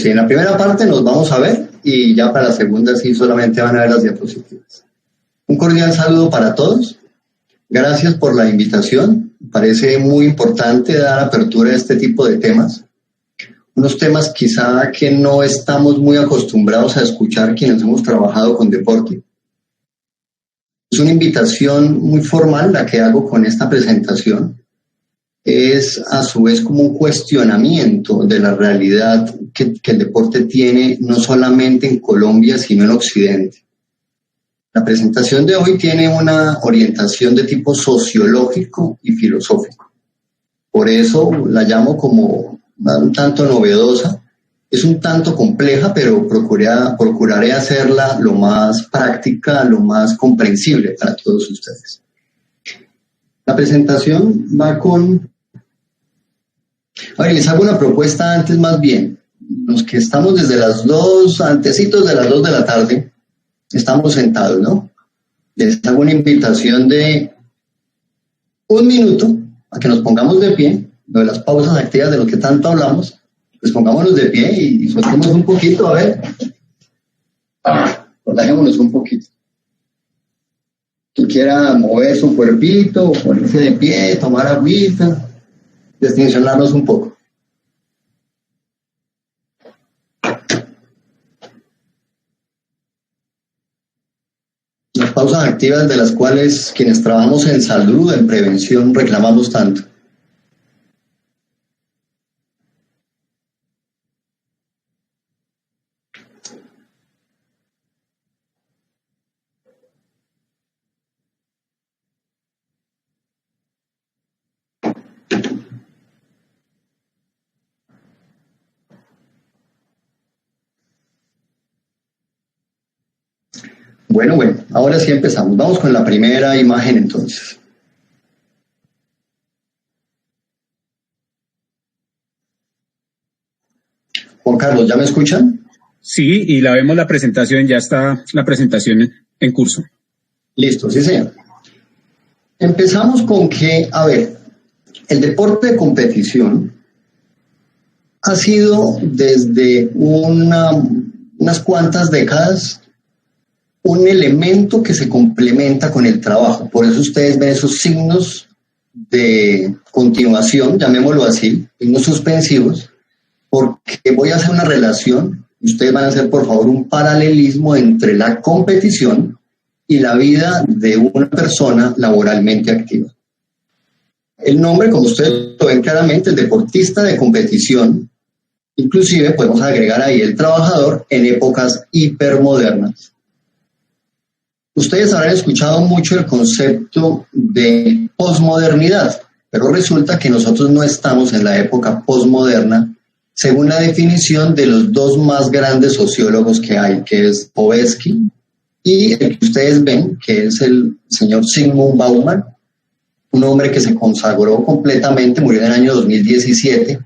Sí, en la primera parte nos vamos a ver y ya para la segunda sí solamente van a ver las diapositivas. Un cordial saludo para todos. Gracias por la invitación. Parece muy importante dar apertura a este tipo de temas. Unos temas quizá que no estamos muy acostumbrados a escuchar quienes hemos trabajado con deporte. Es una invitación muy formal la que hago con esta presentación. Es a su vez como un cuestionamiento de la realidad que el deporte tiene no solamente en Colombia, sino en Occidente. La presentación de hoy tiene una orientación de tipo sociológico y filosófico. Por eso la llamo como un tanto novedosa. Es un tanto compleja, pero procuraré hacerla lo más práctica, lo más comprensible para todos ustedes. La presentación va con... A ver, les hago una propuesta antes más bien. Los que estamos desde las 2, antecitos de las 2 de la tarde, estamos sentados, ¿no? Les hago una invitación de 1 minuto a que nos pongamos de pie, lo de las pausas activas de lo que tanto hablamos, pues pongámonos de pie y soltemos un poquito, a ver. Relajémonos un poquito. Quien quiera mover su cuerpito, ponerse de pie, tomar agüita, destincionarnos un poco. Las pausas activas de las cuales quienes trabajamos en salud, en prevención, reclamamos tanto. Bueno, ahora sí empezamos. Vamos con la primera imagen entonces. Juan Carlos, ¿ya me escuchan? Sí, y la vemos la presentación, ya está la presentación en curso. Listo, sí señor. Empezamos con que, a ver, el deporte de competición ha sido desde unas cuantas décadas un elemento que se complementa con el trabajo. Por eso ustedes ven esos signos de continuación, llamémoslo así, signos suspensivos, porque voy a hacer una relación, y ustedes van a hacer por favor un paralelismo entre la competición y la vida de una persona laboralmente activa. El nombre, como ustedes lo ven claramente, el deportista de competición, inclusive podemos agregar ahí el trabajador en épocas hipermodernas. Ustedes habrán escuchado mucho el concepto de posmodernidad, pero resulta que nosotros no estamos en la época posmoderna, según la definición de los dos más grandes sociólogos que hay, que es Tversky y el que ustedes ven, que es el señor Zygmunt Bauman, un hombre que se consagró completamente, murió en el año 2017,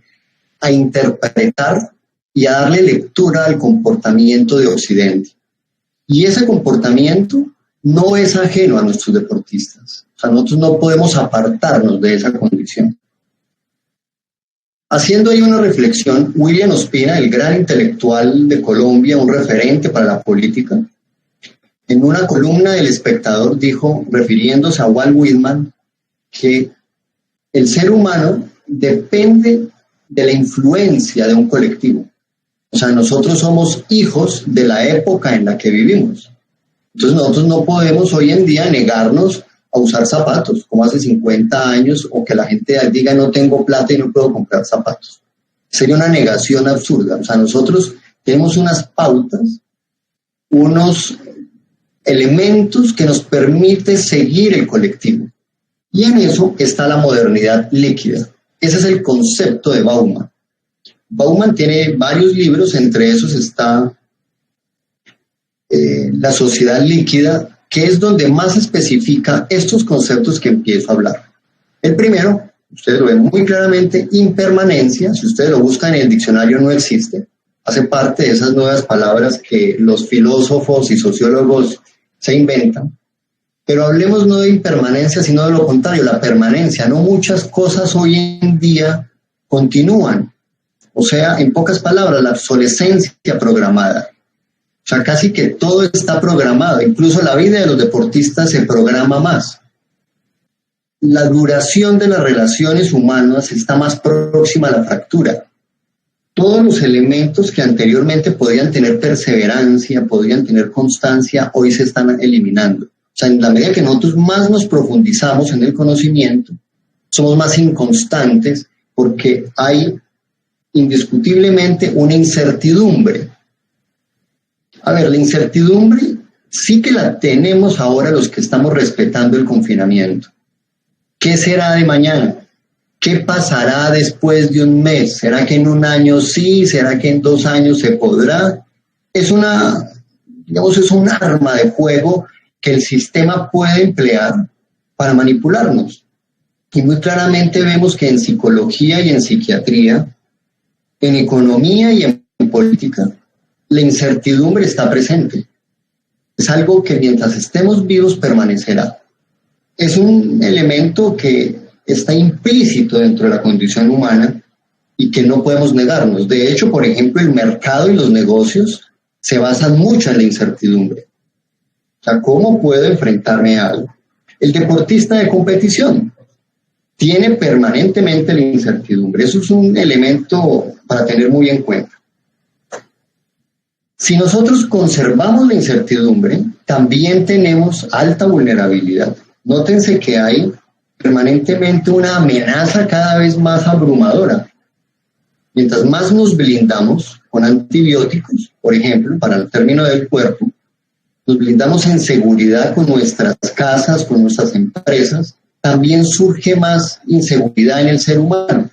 a interpretar y a darle lectura al comportamiento de Occidente. Y ese comportamiento no es ajeno a nuestros deportistas. O sea, nosotros no podemos apartarnos de esa condición. Haciendo ahí una reflexión, William Ospina, el gran intelectual de Colombia, un referente para la política, en una columna del Espectador dijo, refiriéndose a Walt Whitman, que el ser humano depende de la influencia de un colectivo. O sea, nosotros somos hijos de la época en la que vivimos. Entonces nosotros no podemos hoy en día negarnos a usar zapatos, como hace 50 años, o que la gente diga no tengo plata y no puedo comprar zapatos. Sería una negación absurda. O sea, nosotros tenemos unas pautas, unos elementos que nos permiten seguir el colectivo. Y en eso está la modernidad líquida. Ese es el concepto de Bauman. Bauman tiene varios libros, entre esos está La sociedad líquida, que es donde más especifica estos conceptos que empiezo a hablar. El primero, ustedes lo ven muy claramente, impermanencia. Si ustedes lo buscan en el diccionario no existe. Hace parte de esas nuevas palabras que los filósofos y sociólogos se inventan. Pero hablemos no de impermanencia, sino de lo contrario, la permanencia. No muchas cosas hoy en día continúan. O sea, en pocas palabras, la obsolescencia programada. O sea, casi que todo está programado, incluso la vida de los deportistas se programa más. La duración de las relaciones humanas está más próxima a la fractura. Todos los elementos que anteriormente podían tener perseverancia, podían tener constancia, hoy se están eliminando. O sea, en la medida que nosotros más nos profundizamos en el conocimiento, somos más inconstantes porque hay indiscutiblemente una incertidumbre. A ver, la incertidumbre sí que la tenemos ahora los que estamos respetando el confinamiento. ¿Qué será de mañana? ¿Qué pasará después de un mes? ¿Será que en un año sí? ¿Será que en 2 años se podrá? Es un arma de fuego que el sistema puede emplear para manipularnos. Y muy claramente vemos que en psicología y en psiquiatría, en economía y en política, la incertidumbre está presente. Es algo que mientras estemos vivos permanecerá. Es un elemento que está implícito dentro de la condición humana y que no podemos negarnos. De hecho, por ejemplo, el mercado y los negocios se basan mucho en la incertidumbre. O sea, ¿cómo puedo enfrentarme a algo? El deportista de competición tiene permanentemente la incertidumbre. Eso es un elemento para tener muy en cuenta. Si nosotros conservamos la incertidumbre, también tenemos alta vulnerabilidad. Nótense que hay permanentemente una amenaza cada vez más abrumadora. Mientras más nos blindamos con antibióticos, por ejemplo, para el término del cuerpo, nos blindamos en seguridad con nuestras casas, con nuestras empresas, también surge más inseguridad en el ser humano.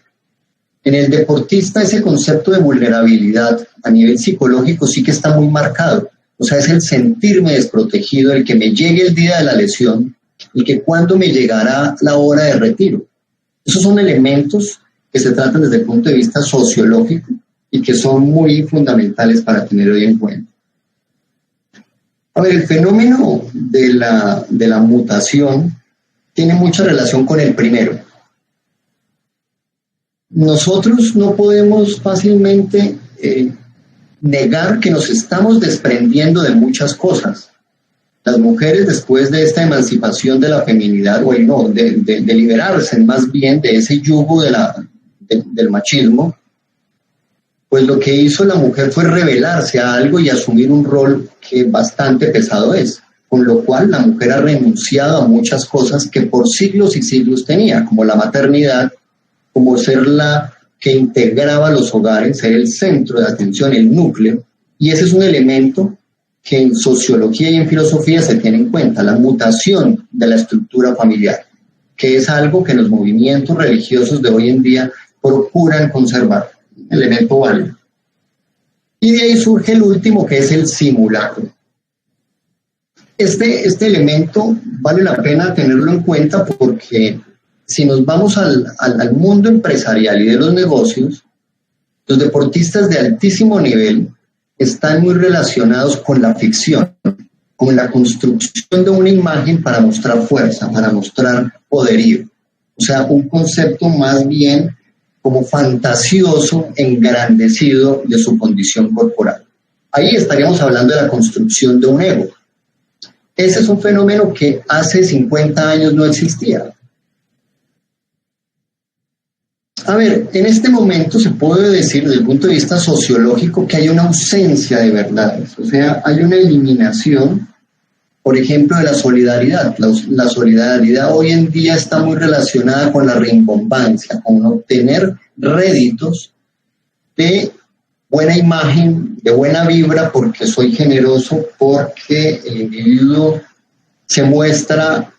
En el deportista ese concepto de vulnerabilidad a nivel psicológico sí que está muy marcado. O sea, es el sentirme desprotegido, el que me llegue el día de la lesión y que cuando me llegará la hora de retiro. Esos son elementos que se tratan desde el punto de vista sociológico y que son muy fundamentales para tener hoy en cuenta. A ver, el fenómeno de la mutación tiene mucha relación con el primero. Nosotros no podemos fácilmente negar que nos estamos desprendiendo de muchas cosas. Las mujeres, después de esta emancipación de la feminidad, de liberarse más bien de ese yugo del machismo, pues lo que hizo la mujer fue rebelarse a algo y asumir un rol que bastante pesado es, con lo cual la mujer ha renunciado a muchas cosas que por siglos y siglos tenía, como la maternidad, como ser la que integraba los hogares, ser el centro de atención, el núcleo, y ese es un elemento que en sociología y en filosofía se tiene en cuenta, la mutación de la estructura familiar, que es algo que los movimientos religiosos de hoy en día procuran conservar, elemento válido. Y de ahí surge el último, que es el simulacro. Este elemento vale la pena tenerlo en cuenta porque si nos vamos al mundo empresarial y de los negocios, los deportistas de altísimo nivel están muy relacionados con la ficción, con la construcción de una imagen para mostrar fuerza, para mostrar poderío. O sea, un concepto más bien como fantasioso, engrandecido de su condición corporal. Ahí estaríamos hablando de la construcción de un ego. Ese es un fenómeno que hace 50 años no existía. A ver, en este momento se puede decir desde el punto de vista sociológico que hay una ausencia de verdades, o sea, hay una eliminación, por ejemplo, de la solidaridad. La solidaridad hoy en día está muy relacionada con la rimbombancia, con obtener réditos de buena imagen, de buena vibra, porque soy generoso, porque el individuo se muestra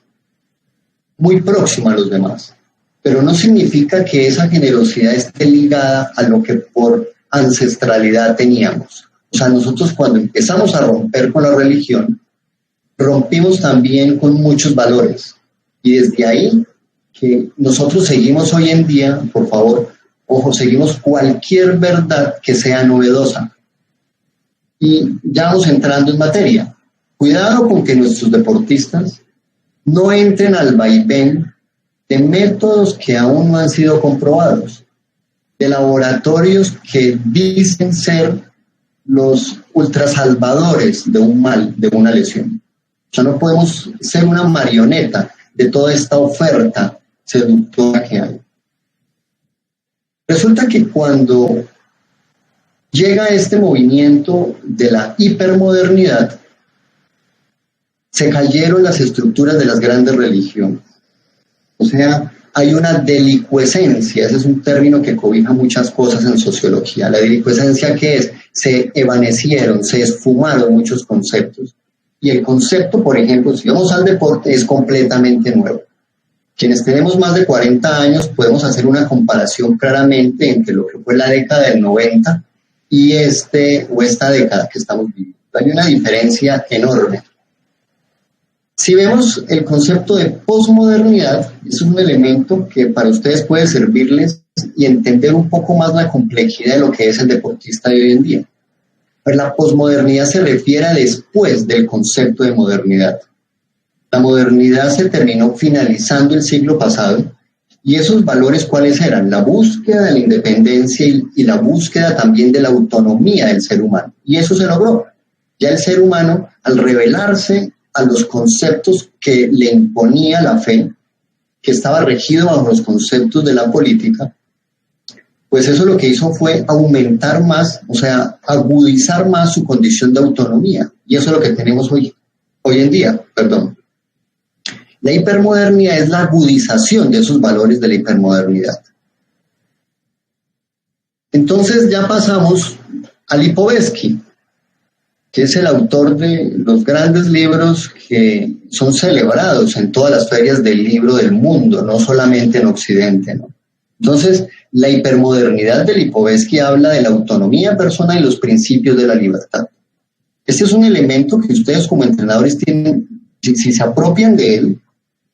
muy próximo a los demás. Pero no significa que esa generosidad esté ligada a lo que por ancestralidad teníamos. O sea, nosotros cuando empezamos a romper con la religión, rompimos también con muchos valores. Y desde ahí que nosotros seguimos hoy en día, por favor, ojo, seguimos cualquier verdad que sea novedosa. Y ya vamos entrando en materia. Cuidado con que nuestros deportistas no entren al vaivén de métodos que aún no han sido comprobados. de laboratorios que dicen ser los ultrasalvadores de un mal, de una lesión. O sea, no podemos ser una marioneta de toda esta oferta seductora que hay. Resulta que cuando llega este movimiento de la hipermodernidad, se cayeron las estructuras de las grandes religiones. O sea, hay una delicuescencia, ese es un término que cobija muchas cosas en sociología. La delicuescencia, ¿qué es? Se evanecieron, se esfumaron muchos conceptos. Y el concepto, por ejemplo, si vamos al deporte, es completamente nuevo. Quienes tenemos más de 40 años podemos hacer una comparación claramente entre lo que fue la década del 90 y esta década que estamos viviendo. Hay una diferencia enorme. Si vemos el concepto de posmodernidad, es un elemento que para ustedes puede servirles y entender un poco más la complejidad de lo que es el deportista de hoy en día. Pero la posmodernidad se refiere a después del concepto de modernidad. La modernidad se terminó finalizando el siglo pasado y esos valores, ¿cuáles eran? La búsqueda de la independencia y la búsqueda también de la autonomía del ser humano. Y eso se logró. Ya el ser humano, al rebelarse a los conceptos que le imponía la fe, que estaba regido bajo los conceptos de la política, pues eso lo que hizo fue aumentar más, o sea, agudizar más su condición de autonomía. Y eso es lo que tenemos hoy en día. La hipermodernidad es la agudización de esos valores de la hipermodernidad. Entonces ya pasamos a Lipovetsky, que es el autor de los grandes libros que son celebrados en todas las ferias del libro del mundo, no solamente en Occidente, ¿no? Entonces, la hipermodernidad de Lipovetsky habla de la autonomía personal y los principios de la libertad. Este es un elemento que ustedes como entrenadores tienen, si se apropian de él,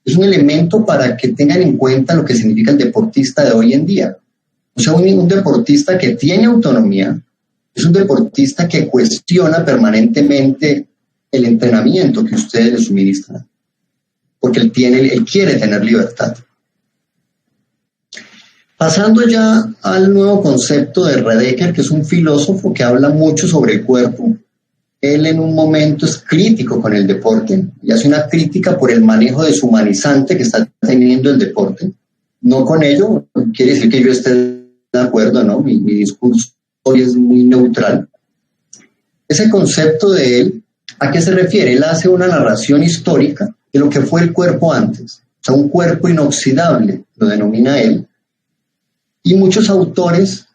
es un elemento para que tengan en cuenta lo que significa el deportista de hoy en día. O sea, un deportista que tiene autonomía, es un deportista que cuestiona permanentemente el entrenamiento que ustedes le suministran, porque él quiere tener libertad. Pasando ya al nuevo concepto de Redeker, que es un filósofo que habla mucho sobre el cuerpo. Él en un momento es crítico con el deporte y hace una crítica por el manejo deshumanizante que está teniendo el deporte. No con ello quiere decir que yo esté de acuerdo, ¿no? Mi discurso hoy es muy neutral. Ese concepto de él, ¿a qué se refiere? Él hace una narración histórica de lo que fue el cuerpo antes. O sea, un cuerpo inoxidable, lo denomina él. Y muchos autores,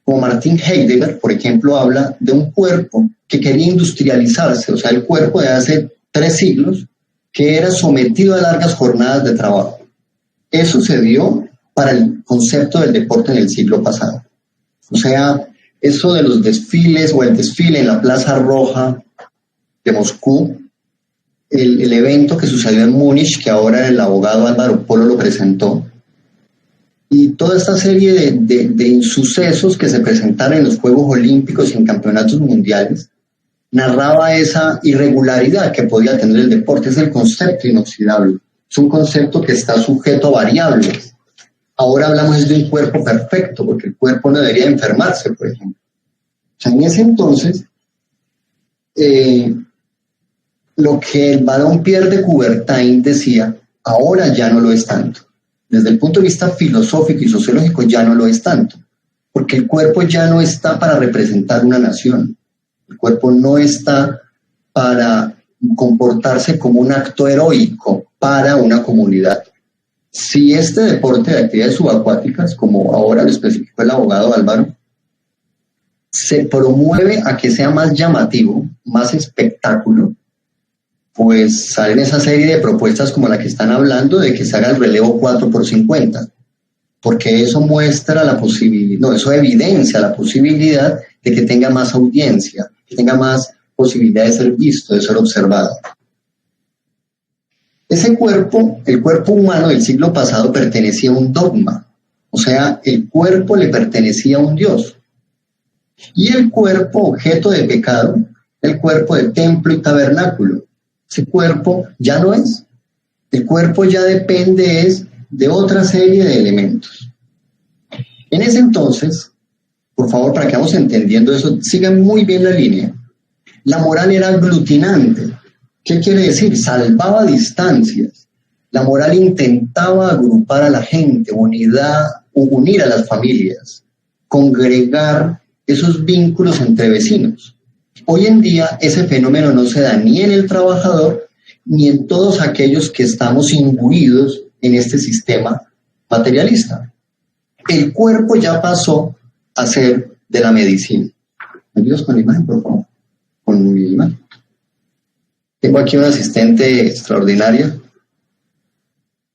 como Martin Heidegger, por ejemplo, habla de un cuerpo que quería industrializarse, o sea, el cuerpo de hace 3 siglos, que era sometido a largas jornadas de trabajo. Eso se dio para el concepto del deporte en el siglo pasado. O sea, eso de los desfiles o el desfile en la Plaza Roja de Moscú, el evento que sucedió en Múnich, que ahora el abogado Álvaro Polo lo presentó, y toda esta serie de insucesos que se presentaron en los Juegos Olímpicos y en campeonatos mundiales, narraba esa irregularidad que podía tener el deporte. Es el concepto inoxidable. Es un concepto que está sujeto a variables. Ahora hablamos de un cuerpo perfecto, porque el cuerpo no debería enfermarse, por ejemplo. O sea, en ese entonces, lo que el barón Pierre de Coubertin decía, ahora ya no lo es tanto. Desde el punto de vista filosófico y sociológico ya no lo es tanto, porque el cuerpo ya no está para representar una nación. El cuerpo no está para comportarse como un acto heroico para una comunidad. Si este deporte de actividades subacuáticas, como ahora lo especificó el abogado Álvaro, se promueve a que sea más llamativo, más espectáculo, pues salen esa serie de propuestas como la que están hablando de que se haga el relevo 4x50, porque eso muestra la posibilidad, no, eso evidencia la posibilidad de que tenga más audiencia, que tenga más posibilidad de ser visto, de ser observado. Ese cuerpo, el cuerpo humano del siglo pasado pertenecía a un dogma, o sea, el cuerpo le pertenecía a un Dios. Y el cuerpo, objeto de pecado, el cuerpo de templo y tabernáculo, ese cuerpo ya no es. El cuerpo ya depende de otra serie de elementos. En ese entonces, por favor, para que vamos entendiendo eso, sigan muy bien la línea. La moral era aglutinante. ¿Qué quiere decir? Salvaba distancias. La moral intentaba agrupar a la gente, unir a las familias, congregar esos vínculos entre vecinos. Hoy en día ese fenómeno no se da ni en el trabajador ni en todos aquellos que estamos imbuidos en este sistema materialista. El cuerpo ya pasó a ser de la medicina. ¿Me ayudas con la imagen, por favor? Con mi imagen. Tengo aquí una asistente extraordinaria.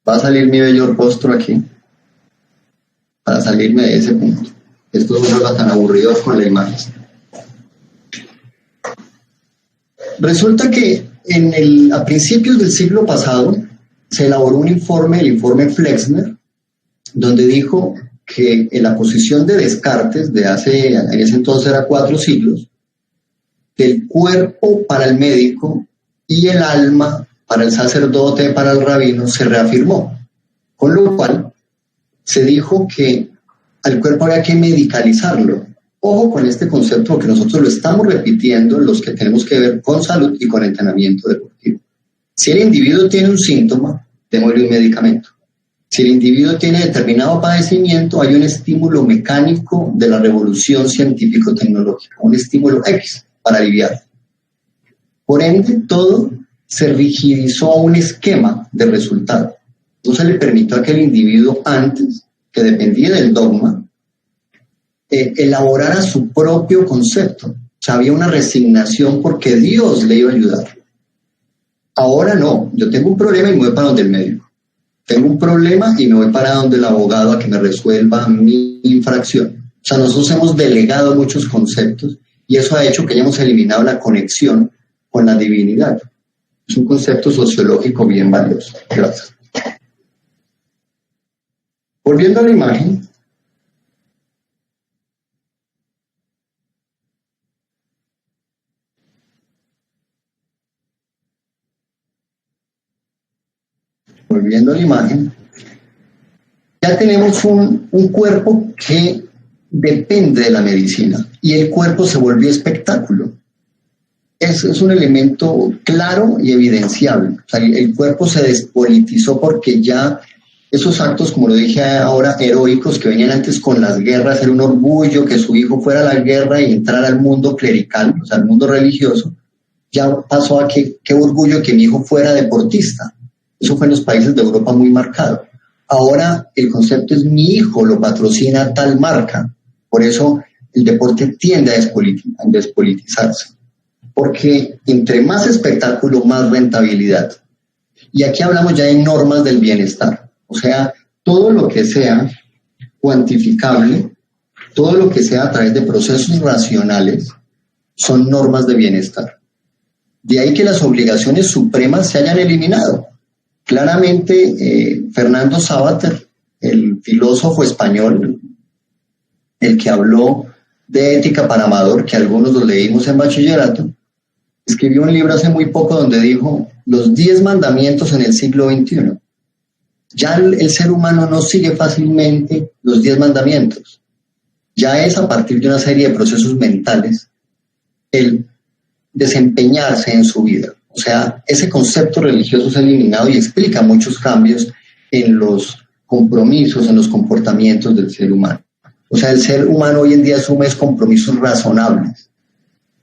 Va a salir mi bello rostro aquí para salirme de ese punto. Estos no son tan aburridos con la imagen. Resulta que a principios del siglo pasado se elaboró un informe, el informe Flexner, donde dijo que en la posición de Descartes, en ese entonces era 4 siglos, que el cuerpo para el médico y el alma para el sacerdote, para el rabino, se reafirmó. Con lo cual, se dijo que al cuerpo había que medicalizarlo. Ojo con este concepto, porque nosotros lo estamos repitiendo los que tenemos que ver con salud y con entrenamiento deportivo. Si el individuo tiene un síntoma, démosle un medicamento. Si el individuo tiene determinado padecimiento, hay un estímulo mecánico de la revolución científico-tecnológica, un estímulo X para aliviar. Por ende, todo se rigidizó a un esquema de resultado. No se le permitió a aquel individuo antes, que dependía del dogma, elaborara su propio concepto. O sea, había una resignación porque Dios le iba a ayudar. Ahora no, yo tengo un problema y me voy para donde el médico. Tengo un problema y me voy para donde el abogado a que me resuelva mi infracción. O sea, nosotros hemos delegado muchos conceptos y eso ha hecho que hayamos eliminado la conexión con la divinidad. Es un concepto sociológico bien valioso. Gracias. Volviendo a la imagen, ya tenemos un cuerpo que depende de la medicina y el cuerpo se volvió espectáculo. Es un elemento claro y evidenciable. O sea, el cuerpo se despolitizó porque ya esos actos, como lo dije ahora, heroicos que venían antes con las guerras, era un orgullo que su hijo fuera a la guerra y entrara al mundo clerical, o sea, al mundo religioso, ya pasó a qué orgullo que mi hijo fuera deportista. Eso fue en los países de Europa muy marcado. Ahora el concepto es mi hijo lo patrocina tal marca. Por eso el deporte tiende a despolitizarse. Porque entre más espectáculo, más rentabilidad. Y aquí hablamos ya de normas del bienestar. O sea, todo lo que sea cuantificable, todo lo que sea a través de procesos racionales, son normas de bienestar. De ahí que las obligaciones supremas se hayan eliminado. Claramente, Fernando Savater, el filósofo español, el que habló de ética para amador, que algunos lo leímos en bachillerato, escribió un libro hace muy poco donde dijo los 10 mandamientos en el siglo XXI. Ya el ser humano no sigue fácilmente los 10 mandamientos. Ya es a partir de una serie de procesos mentales el desempeñarse en su vida. O sea, ese concepto religioso es eliminado y explica muchos cambios en los compromisos, en los comportamientos del ser humano. O sea, el ser humano hoy en día asume compromisos razonables.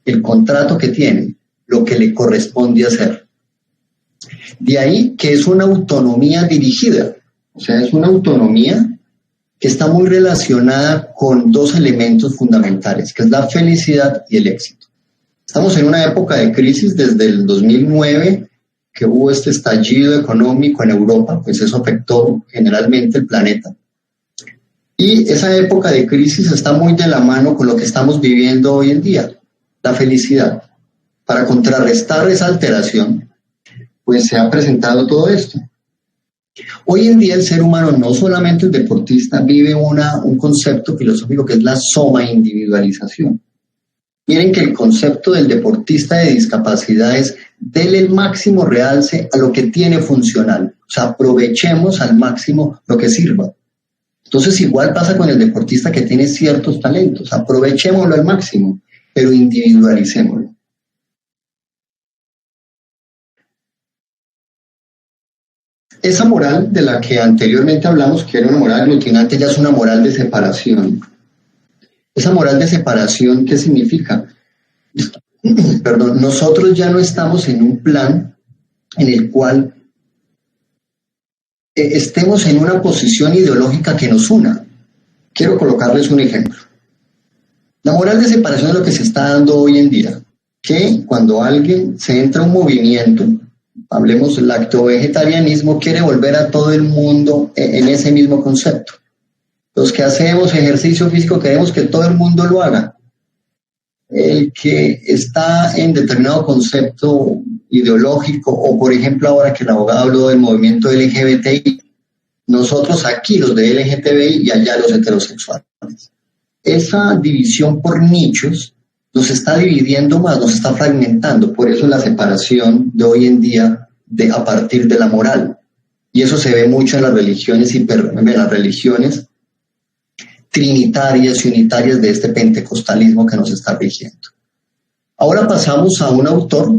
El contrato que tiene, lo que le corresponde hacer. De ahí que es una autonomía dirigida. O sea, es una autonomía que está muy relacionada con 2 elementos fundamentales, que es la felicidad y el éxito. Estamos en una época de crisis desde el 2009, que hubo este estallido económico en Europa, pues eso afectó generalmente el planeta. Y esa época de crisis está muy de la mano con lo que estamos viviendo hoy en día, la felicidad. Para contrarrestar esa alteración, pues se ha presentado todo esto. Hoy en día el ser humano, no solamente el deportista, vive un concepto filosófico que es la soma individualización. Miren que el concepto del deportista de discapacidad es darle el máximo realce a lo que tiene funcional. O sea, aprovechemos al máximo lo que sirva. Entonces igual pasa con el deportista que tiene ciertos talentos, aprovechémoslo al máximo, pero individualicémoslo. Esa moral de la que anteriormente hablamos, que era una moral aglutinante, ya es una moral de separación. Esa moral de separación, ¿qué significa? Perdón, nosotros ya no estamos en un plan en el cual estemos en una posición ideológica que nos una. Quiero colocarles un ejemplo. La moral de separación es lo que se está dando hoy en día, que cuando alguien se entra a un movimiento, hablemos del lacto-vegetarianismo, quiere volver a todo el mundo en ese mismo concepto. Los que hacemos ejercicio físico queremos que todo el mundo lo haga. El que está en determinado concepto ideológico, o por ejemplo ahora que el abogado habló del movimiento LGBTI, nosotros aquí los de LGTBI y allá los heterosexuales. Esa división por nichos nos está dividiendo más, nos está fragmentando, por eso la separación de hoy en día a partir de la moral. Y eso se ve mucho en las religiones, en las religiones trinitarias y unitarias de este pentecostalismo que nos está rigiendo. Ahora pasamos a un autor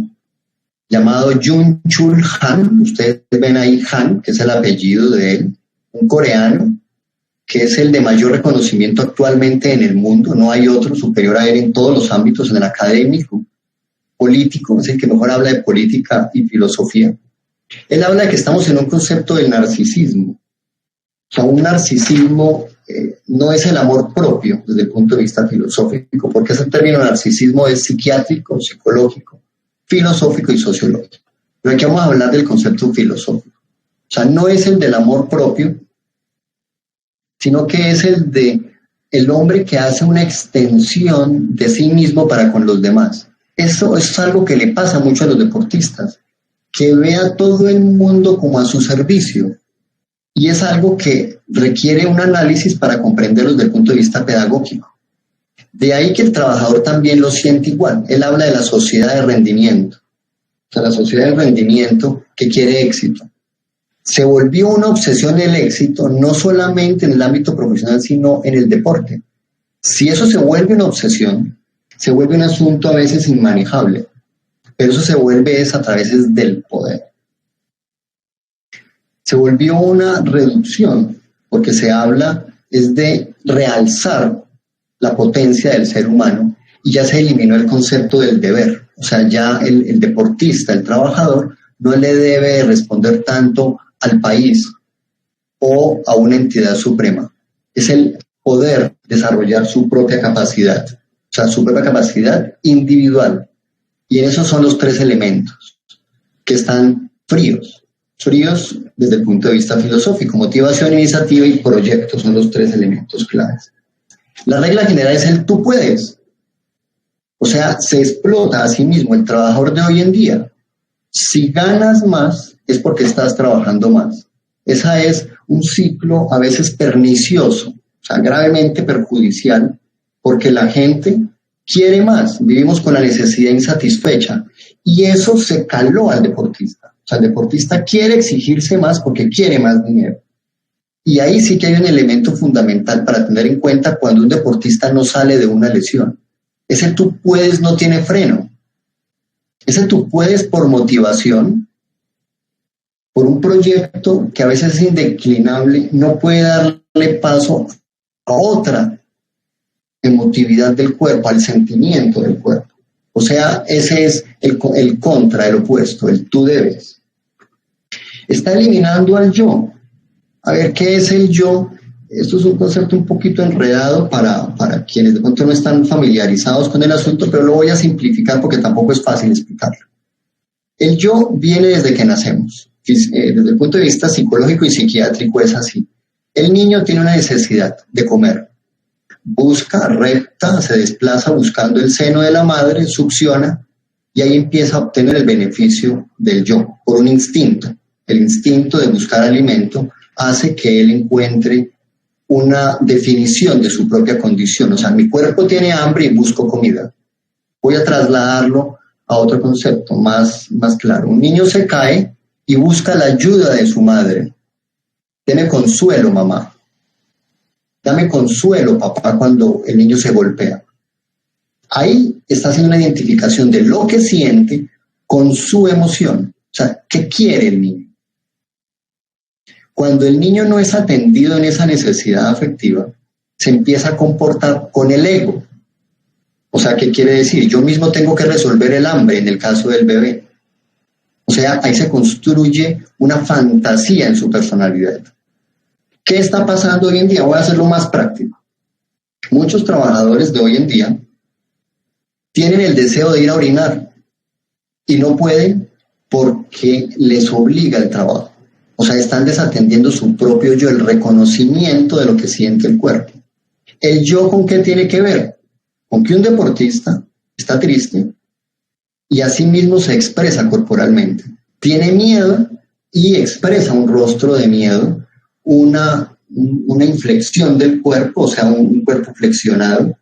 llamado Byung-Chul Han, ustedes ven ahí Han, que es el apellido de él, un coreano, que es el de mayor reconocimiento actualmente en el mundo, no hay otro superior a él en todos los ámbitos, en el académico, político, es el que mejor habla de política y filosofía. Él habla de que estamos en un concepto del narcisismo. O sea, un narcisismo no es el amor propio desde el punto de vista filosófico, porque ese término narcisismo es psiquiátrico, psicológico, filosófico y sociológico. Pero aquí vamos a hablar del concepto filosófico. O sea, no es el del amor propio, sino que es el de el hombre que hace una extensión de sí mismo para con los demás. Eso es algo que le pasa mucho a los deportistas, que ve a todo el mundo como a su servicio. Y es algo que requiere un análisis para comprenderlo desde el punto de vista pedagógico. De ahí que el trabajador también lo siente igual. Él habla de la sociedad de rendimiento. O sea, la sociedad de rendimiento que quiere éxito. Se volvió una obsesión el éxito, no solamente en el ámbito profesional, sino en el deporte. Si eso se vuelve una obsesión, se vuelve un asunto a veces inmanejable, pero eso se vuelve a través del poder. Se volvió una reducción, porque se habla es de realzar la potencia del ser humano y ya se eliminó el concepto del deber. O sea, ya el deportista, el trabajador, no le debe responder tanto al país o a una entidad suprema. Es el poder desarrollar su propia capacidad, o sea, su propia capacidad individual. Y en esos son los tres elementos que están fríos desde el punto de vista filosófico. Motivación, iniciativa y proyecto son los tres elementos claves. La regla general es el tú puedes. O sea, se explota a sí mismo el trabajador de hoy en día. Si ganas más, es porque estás trabajando más. Esa es un ciclo a veces pernicioso, o sea, gravemente perjudicial, porque la gente quiere más. Vivimos con la necesidad insatisfecha y eso se caló al deportista. O sea, el deportista quiere exigirse más porque quiere más dinero. Y ahí sí que hay un elemento fundamental para tener en cuenta cuando un deportista no sale de una lesión. Ese tú puedes no tiene freno. Ese tú puedes por motivación, por un proyecto que a veces es indeclinable, no puede darle paso a otra emotividad del cuerpo, al sentimiento del cuerpo. O sea, ese es el contra, el opuesto, el tú debes. Está eliminando al yo. A ver, ¿qué es el yo? Esto es un concepto un poquito enredado para quienes de pronto no están familiarizados con el asunto, pero lo voy a simplificar porque tampoco es fácil explicarlo. El yo viene desde que nacemos. Desde el punto de vista psicológico y psiquiátrico es así. El niño tiene una necesidad de comer. Busca, repta, se desplaza buscando el seno de la madre, succiona y ahí empieza a obtener el beneficio del yo, por un instinto. El instinto de buscar alimento hace que él encuentre una definición de su propia condición. O sea, mi cuerpo tiene hambre y busco comida. Voy a trasladarlo a otro concepto más claro. Un niño se cae y busca la ayuda de su madre. Tiene consuelo, mamá. Dame consuelo, papá, cuando el niño se golpea. Ahí está haciendo una identificación de lo que siente con su emoción. O sea, ¿qué quiere el niño? Cuando el niño no es atendido en esa necesidad afectiva, se empieza a comportar con el ego. O sea, ¿qué quiere decir? Yo mismo tengo que resolver el hambre en el caso del bebé. O sea, ahí se construye una fantasía en su personalidad. ¿Qué está pasando hoy en día? Voy a hacerlo más práctico. Muchos trabajadores de hoy en día tienen el deseo de ir a orinar y no pueden porque les obliga el trabajo. O sea, están desatendiendo su propio yo, el reconocimiento de lo que siente el cuerpo. ¿El yo con qué tiene que ver? Con que un deportista está triste y así mismo se expresa corporalmente. Tiene miedo y expresa un rostro de miedo, una inflexión del cuerpo, o sea, un cuerpo flexionado.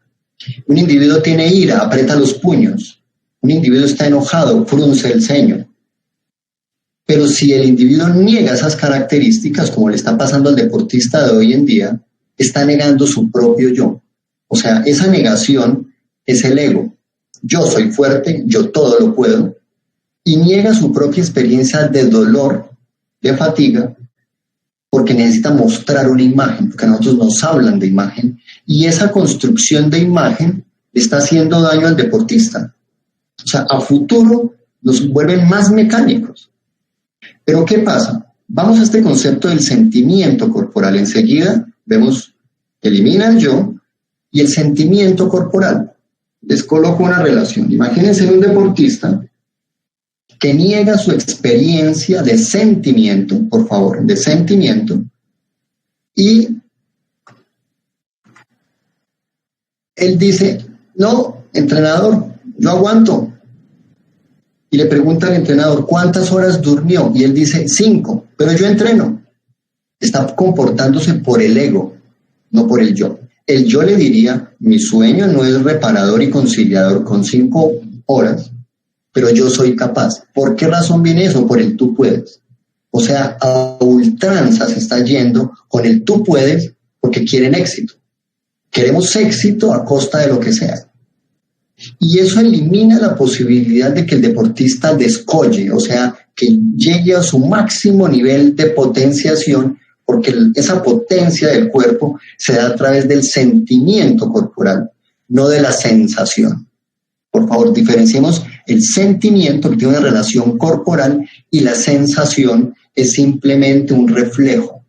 Un individuo tiene ira, aprieta los puños. Un individuo está enojado, frunce el ceño. Pero si el individuo niega esas características, como le está pasando al deportista de hoy en día, está negando su propio yo. O sea, esa negación es el ego. Yo soy fuerte, yo todo lo puedo, y niega su propia experiencia de dolor, de fatiga, porque necesita mostrar una imagen, porque a nosotros nos hablan de imagen, y esa construcción de imagen le está haciendo daño al deportista. O sea, a futuro nos vuelven más mecánicos. Pero ¿qué pasa? Vamos a este concepto del sentimiento corporal. Enseguida vemos, elimina el yo y el sentimiento corporal. Les coloco una relación. Imagínense un deportista que niega su experiencia de sentimiento, por favor, de sentimiento, y él dice, no, entrenador, no aguanto. Y le pregunta al entrenador, ¿cuántas horas durmió? Y él dice, 5, pero yo entreno. Está comportándose por el ego, no por el yo. El yo le diría, mi sueño no es reparador y conciliador con 5 horas, pero yo soy capaz. ¿Por qué razón viene eso? Por el tú puedes. O sea, a ultranza se está yendo con el tú puedes porque quieren éxito. Queremos éxito a costa de lo que sea. Y eso elimina la posibilidad de que el deportista descolle, o sea, que llegue a su máximo nivel de potenciación, porque esa potencia del cuerpo se da a través del sentimiento corporal, no de la sensación. Por favor, diferenciemos el sentimiento, que tiene una relación corporal, y la sensación es simplemente un reflejo.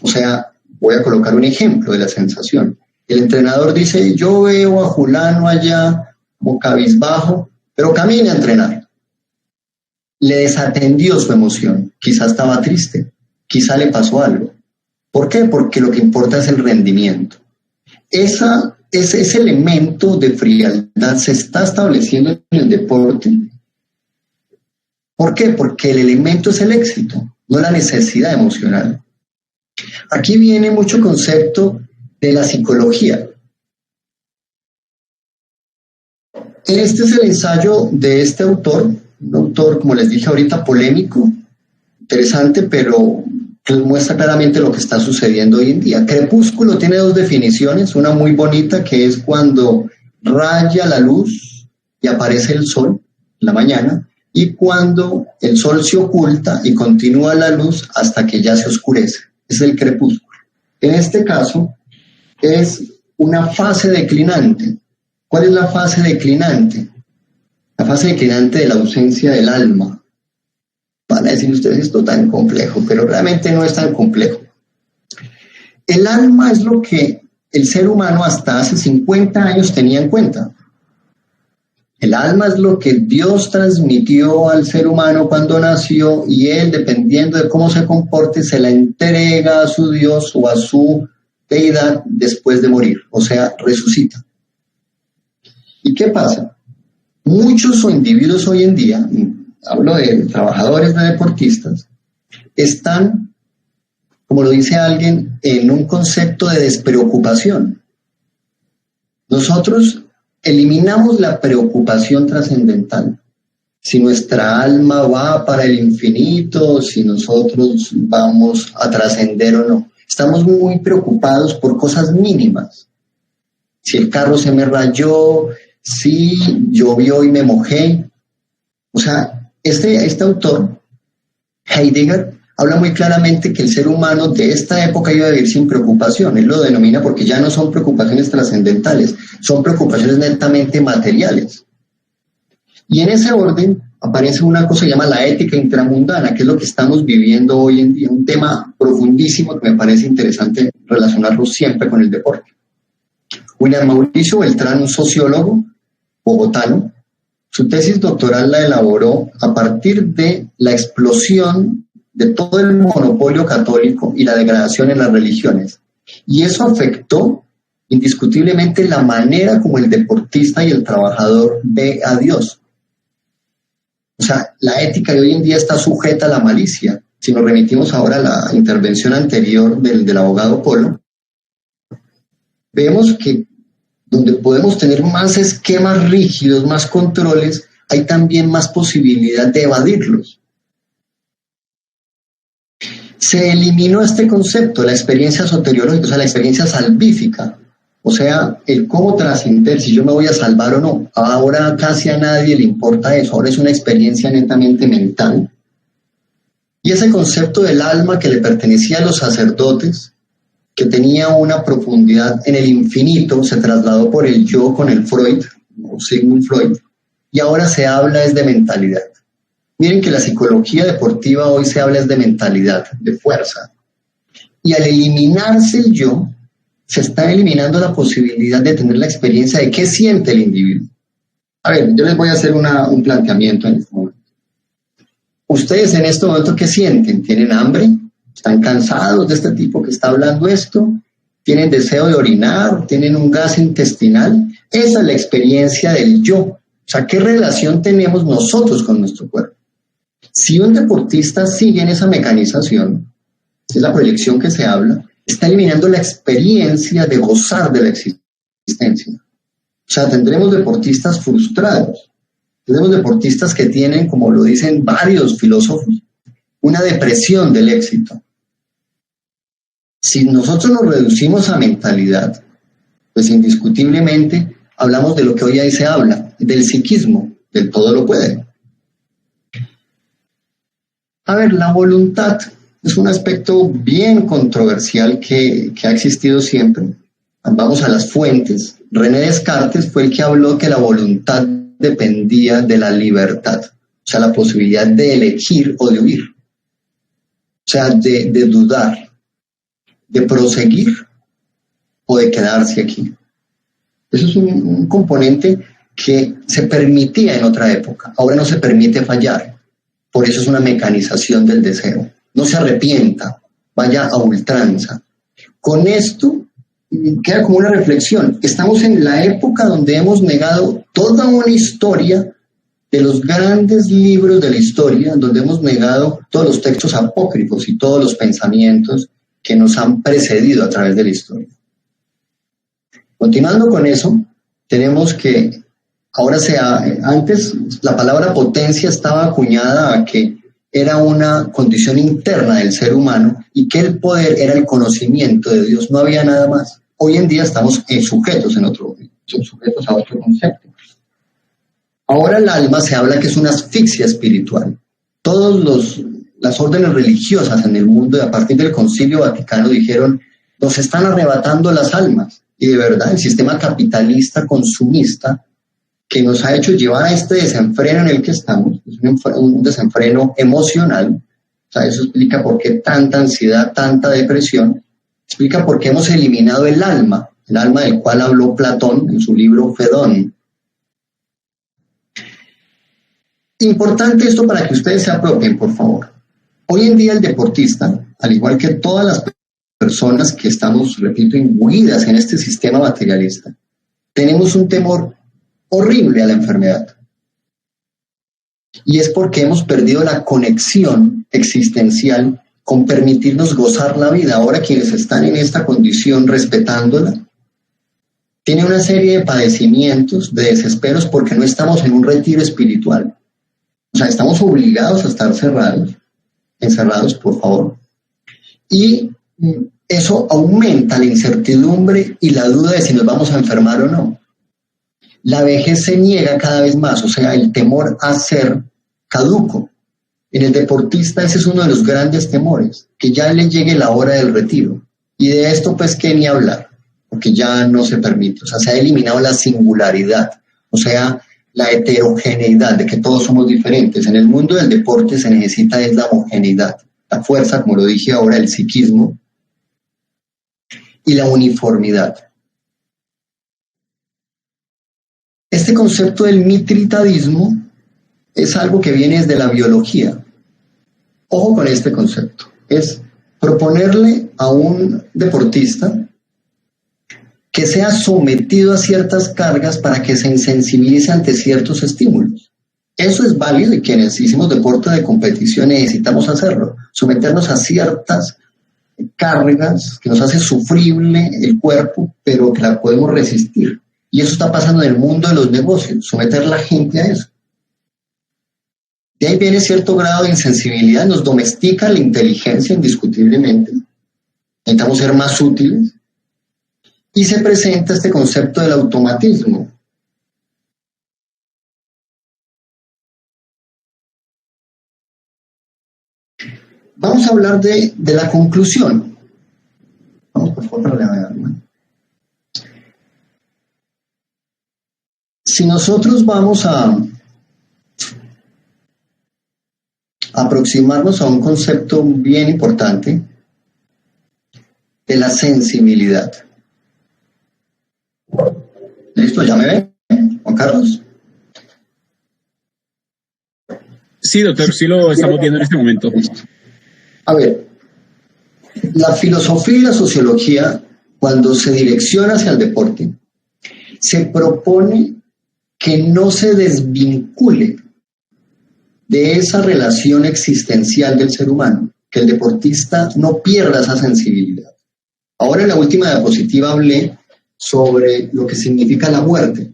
O sea, voy a colocar un ejemplo de la sensación. El entrenador dice, yo veo a Julano allá como cabizbajo, pero camina a entrenar. Le desatendió su emoción, quizá estaba triste, quizá le pasó algo. ¿Por qué? Porque lo que importa es el rendimiento. Ese elemento de frialdad se está estableciendo en el deporte. ¿Por qué? Porque el elemento es el éxito, no la necesidad emocional. Aquí viene mucho concepto de la psicología. Este es el ensayo de este autor, un autor, como les dije ahorita, polémico, interesante, pero que muestra claramente lo que está sucediendo hoy en día. Crepúsculo tiene 2 definiciones, una muy bonita que es cuando raya la luz y aparece el sol en la mañana, y cuando el sol se oculta y continúa la luz hasta que ya se oscurece. Es el crepúsculo. En este caso, es una fase declinante. ¿Cuál es la fase declinante? La fase declinante de la ausencia del alma. Van a decir ustedes esto tan complejo, pero realmente no es tan complejo. El alma es lo que el ser humano hasta hace 50 años tenía en cuenta. El alma es lo que Dios transmitió al ser humano cuando nació, y él, dependiendo de cómo se comporte, se la entrega a su Dios o a su deidad después de morir, o sea, resucita. ¿Y qué pasa? Muchos individuos hoy en día, hablo de trabajadores, de deportistas, están, como lo dice alguien, en un concepto de despreocupación. Nosotros eliminamos la preocupación trascendental. Si nuestra alma va para el infinito, si nosotros vamos a trascender o no. Estamos muy preocupados por cosas mínimas. Si el carro se me rayó, si llovió y me mojé. O sea, este autor, Heidegger, habla muy claramente que el ser humano de esta época iba a vivir sin preocupación. Él lo denomina porque ya no son preocupaciones trascendentales, son preocupaciones netamente materiales. Y en ese orden aparece una cosa que se llama la ética intramundana, que es lo que estamos viviendo hoy en día, un tema profundísimo que me parece interesante relacionarlo siempre con el deporte. William Mauricio Beltrán, un sociólogo bogotano, su tesis doctoral la elaboró a partir de la explosión de todo el monopolio católico y la degradación en las religiones. Y eso afectó indiscutiblemente la manera como el deportista y el trabajador ve a Dios. O sea, la ética de hoy en día está sujeta a la malicia. Si nos remitimos ahora a la intervención anterior del abogado Polo, vemos que donde podemos tener más esquemas rígidos, más controles, hay también más posibilidad de evadirlos. Se eliminó este concepto, la experiencia soteriológica, o sea, la experiencia salvífica, o sea, el cómo trascender, si yo me voy a salvar o no. Ahora casi a nadie le importa eso, ahora es una experiencia netamente mental. Y ese concepto del alma que le pertenecía a los sacerdotes, que tenía una profundidad en el infinito, se trasladó por el yo con el Freud, o Sigmund Freud, y ahora se habla es de mentalidad. Miren que la psicología deportiva hoy se habla es de mentalidad, de fuerza. Y al eliminarse el yo, se está eliminando la posibilidad de tener la experiencia de qué siente el individuo. A ver, yo les voy a hacer un planteamiento en este momento. Ustedes en este momento, ¿qué sienten? ¿Tienen hambre? ¿Están cansados de este tipo que está hablando esto? ¿Tienen deseo de orinar? ¿Tienen un gas intestinal? Esa es la experiencia del yo. O sea, ¿qué relación tenemos nosotros con nuestro cuerpo? Si un deportista sigue en esa mecanización, es la proyección que se habla, está eliminando la experiencia de gozar de la existencia. O sea, tendremos deportistas frustrados, tendremos deportistas que tienen, como lo dicen varios filósofos, una depresión del éxito. Si nosotros nos reducimos a mentalidad, pues indiscutiblemente hablamos de lo que hoy ahí se habla, del psiquismo, del todo lo puede. A ver, la voluntad es un aspecto bien controversial que ha existido siempre. Vamos a las fuentes. René Descartes fue el que habló que la voluntad dependía de la libertad, o sea, la posibilidad de elegir o de huir, o sea, de dudar, de proseguir o de quedarse aquí. Eso es un componente que se permitía en otra época, ahora no se permite fallar. Por eso es una mecanización del deseo. No se arrepienta, vaya a ultranza. Con esto queda como una reflexión. Estamos en la época donde hemos negado toda una historia de los grandes libros de la historia, donde hemos negado todos los textos apócrifos y todos los pensamientos que nos han precedido a través de la historia. Continuando con eso, tenemos que ahora antes la palabra potencia estaba acuñada a que era una condición interna del ser humano y que el poder era el conocimiento de Dios, no había nada más. Hoy en día estamos sujetos a otro concepto. Ahora el alma se habla que es una asfixia espiritual. Todas las órdenes religiosas en el mundo, a partir del Concilio Vaticano, dijeron, nos están arrebatando las almas. Y de verdad, el sistema capitalista, consumista, que nos ha hecho llevar a este desenfreno en el que estamos, es un desenfreno emocional. O sea, eso explica por qué tanta ansiedad, tanta depresión, explica por qué hemos eliminado el alma del cual habló Platón en su libro Fedón. Importante esto para que ustedes se apropien, por favor. Hoy en día el deportista, al igual que todas las personas que estamos, repito, imbuidas en este sistema materialista, tenemos un temor horrible a la enfermedad. Y es porque hemos perdido la conexión existencial con permitirnos gozar la vida. Ahora quienes están en esta condición respetándola, tienen una serie de padecimientos, de desesperos, porque no estamos en un retiro espiritual. O sea, estamos obligados a estar encerrados, por favor. Y eso aumenta la incertidumbre y la duda de si nos vamos a enfermar o no. La vejez se niega cada vez más, o sea, el temor a ser caduco. En el deportista ese es uno de los grandes temores, que ya le llegue la hora del retiro. Y de esto pues qué ni hablar, porque ya no se permite. O sea, se ha eliminado la singularidad, o sea, la heterogeneidad de que todos somos diferentes. En el mundo del deporte se necesita es la homogeneidad, la fuerza, como lo dije ahora, el psiquismo y la uniformidad. Este concepto del mitritadismo es algo que viene desde la biología. Ojo con este concepto. Es proponerle a un deportista que sea sometido a ciertas cargas para que se insensibilice ante ciertos estímulos. Eso es válido y quienes hicimos deporte de competición necesitamos hacerlo. Someternos a ciertas cargas que nos hace sufrible el cuerpo, pero que la podemos resistir. Y eso está pasando en el mundo de los negocios, someter a la gente a eso. De ahí viene cierto grado de insensibilidad, nos domestica la inteligencia indiscutiblemente, necesitamos ser más útiles, y se presenta este concepto del automatismo. Vamos a hablar de la conclusión. Vamos por favor para la verdad. Si nosotros vamos a aproximarnos a un concepto bien importante de la sensibilidad. ¿Listo? ¿Ya me ven, Juan Carlos? Sí, doctor, sí lo estamos viendo en este momento. A ver, la filosofía y la sociología, cuando se direcciona hacia el deporte, se propone que no se desvincule de esa relación existencial del ser humano, que el deportista no pierda esa sensibilidad. Ahora en la última diapositiva hablé sobre lo que significa la muerte.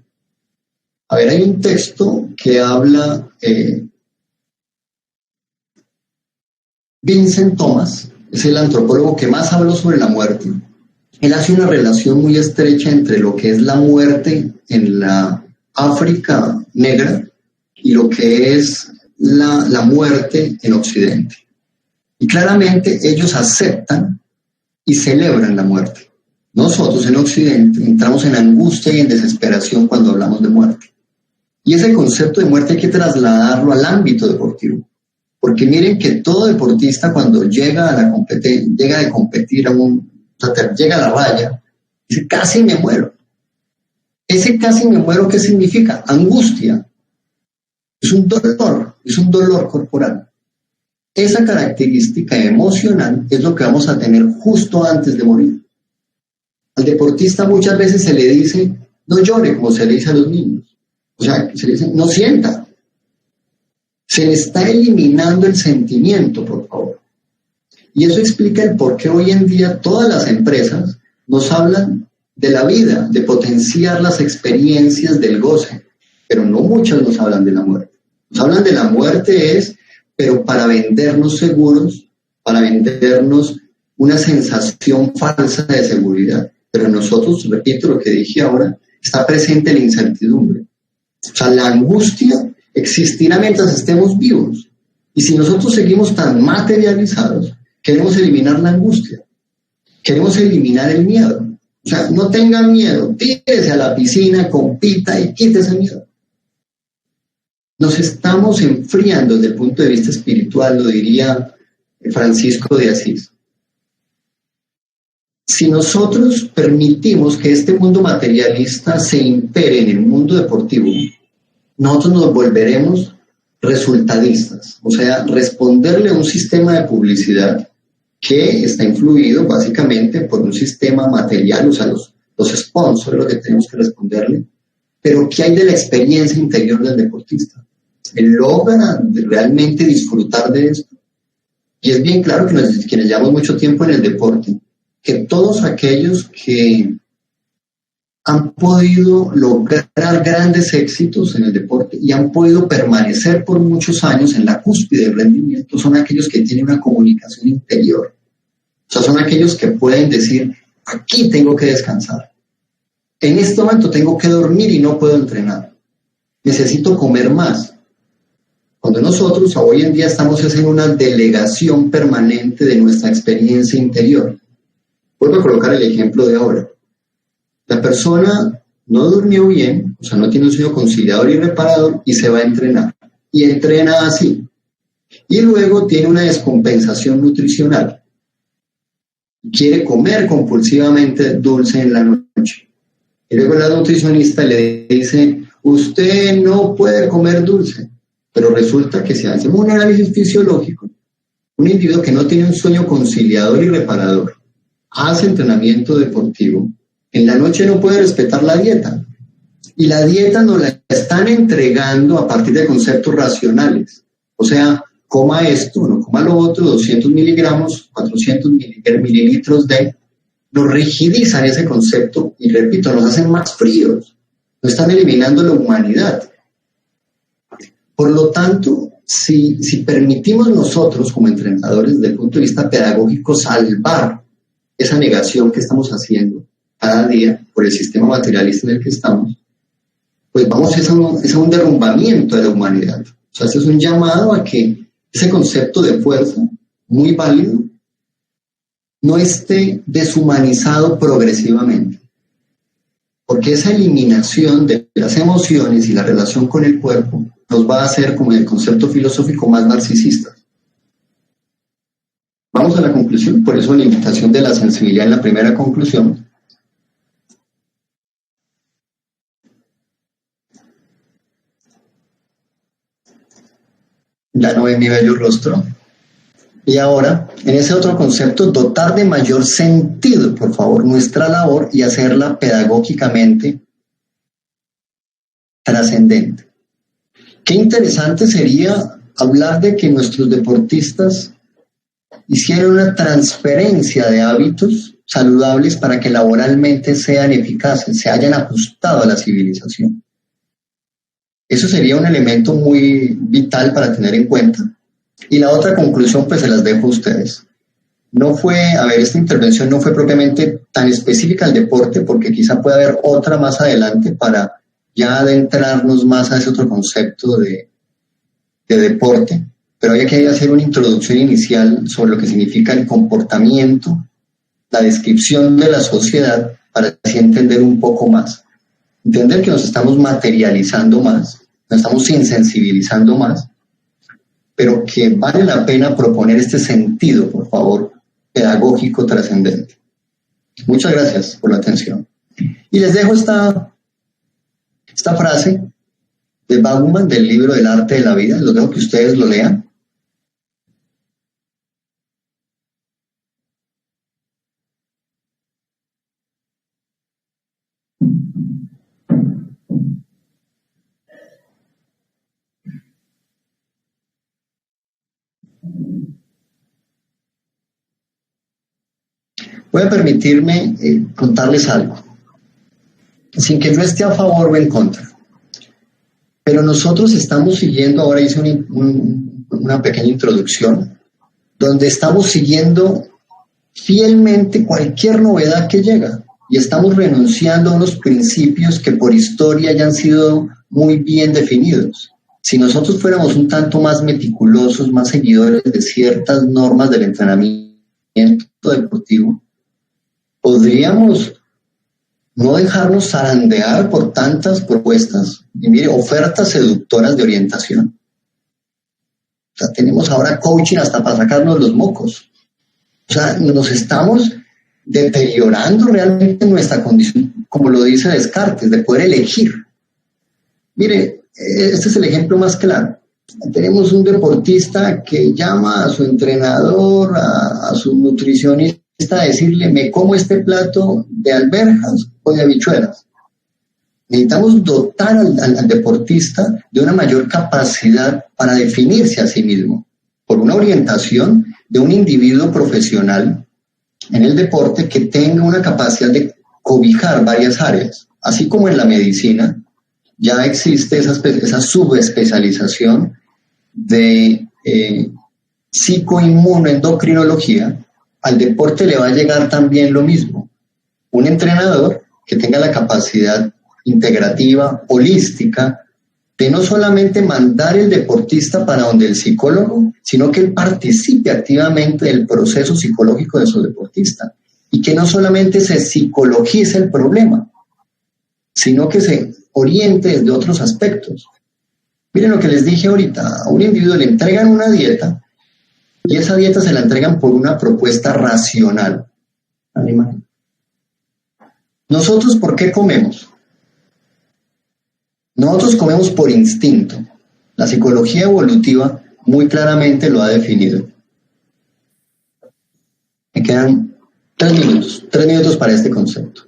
A ver, hay un texto que habla Vincent Thomas, es el antropólogo que más habló sobre la muerte. Él hace una relación muy estrecha entre lo que es la muerte en la África negra y lo que es la muerte en Occidente. Y claramente ellos aceptan y celebran la muerte. Nosotros en Occidente entramos en angustia y en desesperación cuando hablamos de muerte. Y ese concepto de muerte hay que trasladarlo al ámbito deportivo. Porque miren que todo deportista cuando llega a llega de competir llega a la raya, dice, casi me muero. Ese casi me muero, ¿qué significa? Angustia. Es un dolor corporal. Esa característica emocional es lo que vamos a tener justo antes de morir. Al deportista muchas veces se le dice, no llore, como se le dice a los niños. O sea, se le dice, no sienta. Se le está eliminando el sentimiento, por favor. Y eso explica el por qué hoy en día todas las empresas nos hablan de la vida, de potenciar las experiencias del goce, pero no muchos nos hablan de la muerte. Nos hablan de la muerte pero para vendernos seguros, para vendernos una sensación falsa de seguridad. Pero nosotros, repito lo que dije ahora, está presente la incertidumbre. O sea, la angustia existirá mientras estemos vivos. Y si nosotros seguimos tan materializados, queremos eliminar la angustia, queremos eliminar el miedo. O sea, no tengan miedo, tírese a la piscina, compita y quítese el miedo. Nos estamos enfriando desde el punto de vista espiritual, lo diría Francisco de Asís. Si nosotros permitimos que este mundo materialista se impere en el mundo deportivo, nosotros nos volveremos resultadistas, o sea, responderle a un sistema de publicidad que está influido básicamente por un sistema material, o sea, los sponsors, lo que tenemos que responderle, pero ¿qué hay de la experiencia interior del deportista? ¿Él logra realmente disfrutar de esto? Y es bien claro que quienes llevamos mucho tiempo en el deporte, que todos aquellos que han podido lograr grandes éxitos en el deporte y han podido permanecer por muchos años en la cúspide del rendimiento son aquellos que tienen una comunicación interior. O sea, son aquellos que pueden decir, aquí tengo que descansar. En este momento tengo que dormir y no puedo entrenar. Necesito comer más. Cuando nosotros hoy en día estamos haciendo una delegación permanente de nuestra experiencia interior. Vuelvo a colocar el ejemplo de ahora. La persona no durmió bien, o sea, no tiene un sueño conciliador y reparador y se va a entrenar. Y entrena así. Y luego tiene una descompensación nutricional. Quiere comer compulsivamente dulce en la noche. Y luego la nutricionista le dice, usted no puede comer dulce. Pero resulta que si hacemos un análisis fisiológico, un individuo que no tiene un sueño conciliador y reparador, hace entrenamiento deportivo, en la noche no puede respetar la dieta. Y la dieta nos la están entregando a partir de conceptos racionales. O sea, coma esto, no coma lo otro, 200 miligramos, 400 mililitros de... Nos rigidizan ese concepto y, repito, nos hacen más fríos. Nos están eliminando la humanidad. Por lo tanto, si permitimos nosotros como entrenadores desde el punto de vista pedagógico salvar esa negación que estamos haciendo cada día por el sistema materialista en el que estamos, pues vamos a un derrumbamiento de la humanidad. O sea, este es un llamado a que ese concepto de fuerza, muy válido, no esté deshumanizado progresivamente. Porque esa eliminación de las emociones y la relación con el cuerpo nos va a hacer, como en el concepto filosófico, más narcisistas. Vamos a la conclusión, por eso la invitación de la sensibilidad en la primera conclusión. Ya no ve mi bello rostro. Y ahora, en ese otro concepto, dotar de mayor sentido, por favor, nuestra labor y hacerla pedagógicamente trascendente. Qué interesante sería hablar de que nuestros deportistas hicieran una transferencia de hábitos saludables para que laboralmente sean eficaces, se hayan ajustado a la civilización. Eso sería un elemento muy vital para tener en cuenta. Y la otra conclusión, pues se las dejo a ustedes. Esta intervención no fue propiamente tan específica al deporte, porque quizá pueda haber otra más adelante para ya adentrarnos más a ese otro concepto de deporte. Pero hay que hacer una introducción inicial sobre lo que significa el comportamiento, la descripción de la sociedad, para así entender un poco más. Entender que nos estamos materializando más, nos estamos insensibilizando más, pero que vale la pena proponer este sentido, por favor, pedagógico trascendente. Muchas gracias por la atención. Y les dejo esta frase de Bauman del libro del arte de la vida. Los dejo que ustedes lo lean. Voy a permitirme contarles algo, sin que yo esté a favor o en contra. Pero nosotros estamos siguiendo, ahora hice una pequeña introducción, donde estamos siguiendo fielmente cualquier novedad que llega y estamos renunciando a unos principios que por historia ya han sido muy bien definidos. Si nosotros fuéramos un tanto más meticulosos, más seguidores de ciertas normas del entrenamiento deportivo, podríamos no dejarnos zarandear por tantas propuestas y mire, ofertas seductoras de orientación. O sea, tenemos ahora coaching hasta para sacarnos los mocos. O sea, nos estamos deteriorando realmente nuestra condición, como lo dice Descartes, de poder elegir. Mire, este es el ejemplo más claro. Tenemos un deportista que llama a su entrenador, a su nutricionista, a decirle, me como este plato de alberjas o de habichuelas. Necesitamos dotar al deportista de una mayor capacidad para definirse a sí mismo, por una orientación de un individuo profesional en el deporte que tenga una capacidad de cobijar varias áreas. Así como en la medicina ya existe esa subespecialización de psicoinmunoendocrinología, al deporte le va a llegar también lo mismo. Un entrenador que tenga la capacidad integrativa, holística, de no solamente mandar el deportista para donde el psicólogo, sino que él participe activamente del proceso psicológico de su deportista y que no solamente se psicologice el problema, sino que se oriente desde otros aspectos. Miren lo que les dije ahorita, a un individuo le entregan una dieta y esa dieta se la entregan por una propuesta racional. Animal. ¿Nosotros por qué comemos? Nosotros comemos por instinto. La psicología evolutiva muy claramente lo ha definido. Me quedan 3 minutos para este concepto.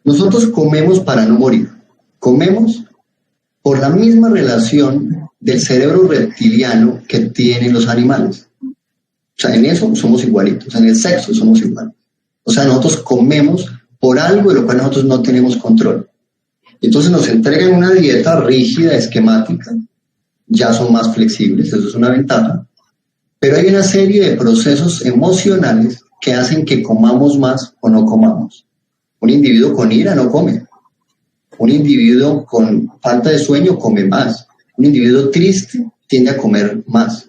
Nosotros comemos para no morir. Comemos por la misma relación del cerebro reptiliano que tienen los animales. O sea, en eso somos igualitos, en el sexo somos iguales. O sea, nosotros comemos por algo de lo cual nosotros no tenemos control. Entonces nos entregan una dieta rígida, esquemática, ya son más flexibles, eso es una ventaja, pero hay una serie de procesos emocionales que hacen que comamos más o no comamos. Un individuo con ira no come, un individuo con falta de sueño come más, un individuo triste tiende a comer más.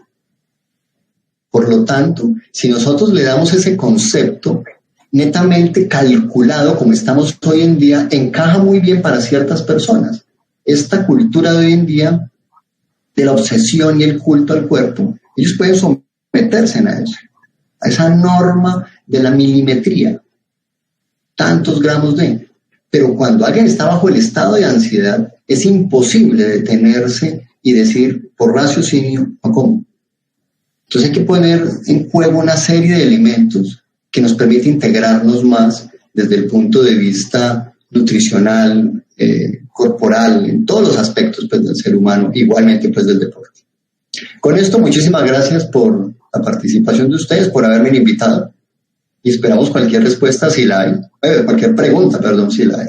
Por lo tanto, si nosotros le damos ese concepto netamente calculado como estamos hoy en día, encaja muy bien para ciertas personas. Esta cultura de hoy en día, de la obsesión y el culto al cuerpo, ellos pueden someterse a eso, a esa norma de la milimetría, tantos gramos de. Pero cuando alguien está bajo el estado de ansiedad, es imposible detenerse y decir, por raciocinio, no como. Entonces hay que poner en juego una serie de elementos que nos permite integrarnos más desde el punto de vista nutricional, corporal, en todos los aspectos pues, del ser humano, igualmente pues del deporte. Con esto, muchísimas gracias por la participación de ustedes, por haberme invitado y esperamos cualquier respuesta si la hay, cualquier pregunta, perdón, si la hay.